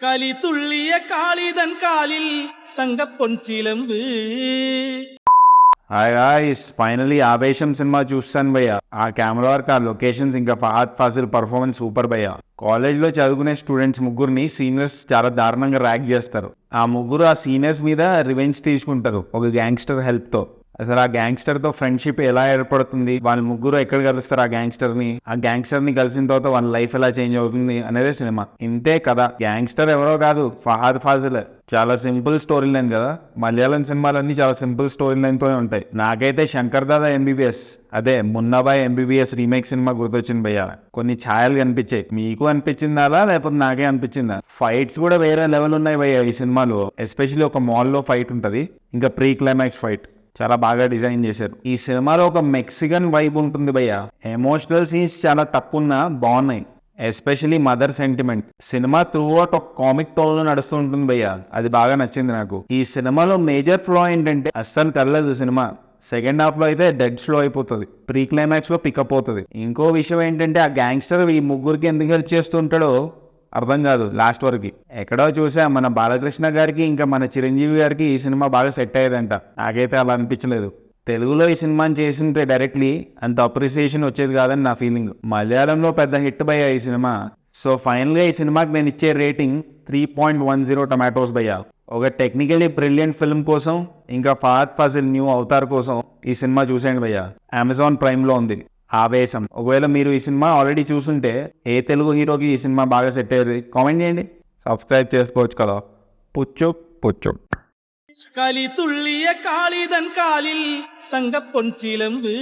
களி துள்ளிய காளிதன் காலில் தங்க பொன்சிலம்பு. హాయ్ గాయ్స్, ఫైనలీ ఆవేశం సినిమా చూస్తాను భయ్య. ఆ కెమెరా వర్క్, ఆ లొకేషన్స్, ఇంకా ఫహద్ ఫాజిల్ పర్ఫార్మెన్స్ సూపర్ భయ్య. కాలేజ్లో చదువుకునే స్టూడెంట్స్ ముగ్గురిని సీనియర్స్ చాలా దారుణంగా ర్యాక్ చేస్తారు. ఆ ముగ్గురు ఆ సీనియర్స్ మీద రివెంజ్ తీసుకుంటారు ఒక గ్యాంగ్స్టర్ హెల్ప్తో. అసలు ఆ గ్యాంగ్స్టర్తో ఫ్రెండ్షిప్ ఎలా ఏర్పడుతుంది, వాళ్ళ ముగ్గురు ఎక్కడ కలుస్తారు, ఆ గ్యాంగ్స్టర్ని కలిసిన తర్వాత వాళ్ళ లైఫ్ ఎలా చేంజ్ అవుతుంది అనేదే సినిమా. ఇంతే కదా. గ్యాంగ్స్టర్ ఎవరో కాదు, ఫహద్ ఫాజిల్. చాలా సింపుల్ స్టోరీ లైన్ కదా. మలయాళం సినిమాలన్నీ చాలా సింపుల్ స్టోరీ లైన్తోనే ఉంటాయి. నాకైతే శంకర్ దాదా ఎంబీబీఎస్, అదే మున్నాబాయ్ ఎంబీబీఎస్ రీమేక్ సినిమా గుర్తొచ్చింది భయ్య. కొన్ని ఛాయలు కనిపించాయి. మీకు అనిపించిందా లేకపోతే నాకే అనిపించిందా? ఫైట్స్ కూడా వేరే లెవెల్ ఉన్నాయి భయ్య ఈ సినిమాలో. ఎస్పెషల్లీ ఒక మాల్లో ఫైట్ ఉంటుంది, ఇంకా ప్రీ క్లైమాక్స్ ఫైట్ చాలా బాగా డిజైన్ చేశారు. ఈ సినిమాలో ఒక మెక్సికన్ వైబ్ ఉంటుంది భయ్య. ఎమోషనల్ సీన్స్ చాలా తక్కువ బాగున్నాయి, especially mother sentiment. Cinema through out ఒక కామిక్ టోన్ లో నడుస్తూ ఉంటుంది భయ్య, అది బాగా నచ్చింది నాకు. ఈ సినిమాలో మేజర్ ఫ్లో ఏంటంటే అస్సలు కదలదు సినిమా. సెకండ్ హాఫ్ లో అయితే డెడ్ స్లో అయిపోతుంది, ప్రీ క్లైమాక్స్ లో పికప్ అవుతుంది. ఇంకో విషయం ఏంటంటే ఆ గ్యాంగ్స్టర్ ఈ ముగ్గురికి ఎందుకు హెల్ప్ చేస్తుంటాడో అర్థం కాదు లాస్ట్ వరకు. ఎక్కడో చూసా మన బాలకృష్ణ గారికి ఇంకా మన చిరంజీవి గారికి ఈ సినిమా బాగా సెట్ అయ్యేదంట. నాకైతే అలా అనిపించలేదు. తెలుగులో ఈ సినిమాని చేసింటే డైరెక్ట్లీ అంత అప్రిసియేషన్ వచ్చేది కాదని నా ఫీలింగ్. మలయాళంలో పెద్ద హిట్ భయ్యా ఈ సినిమా. సో ఫైనల్గా ఈ సినిమాకి నేను ఇచ్చే రేటింగ్ 3.10 టొమాటోస్ భయ్యా. ఒక టెక్నికలీ బ్రిలియంట్ ఫిల్మ్ కోసం, ఇంకా ఫహద్ ఫాజిల్ న్యూ అవతార్ కోసం ఈ సినిమా చూసేయండి భయ్యా. అమెజాన్ ప్రైమ్లో ఉంది ఆవేశం. ఒకవేళ మీరు ఈ సినిమా ఆల్రెడీ చూసుంటే ఏ తెలుగు హీరోకి ఈ సినిమా బాగా సెట్ అయ్యేది కామెంట్ చేయండి. సబ్స్క్రైబ్ చేసుకోవచ్చు కదా. పుచ్చు పుచ్చు. களி துள்ளிய காளிதன் காலில் தங்க பொன்சிலம்பு.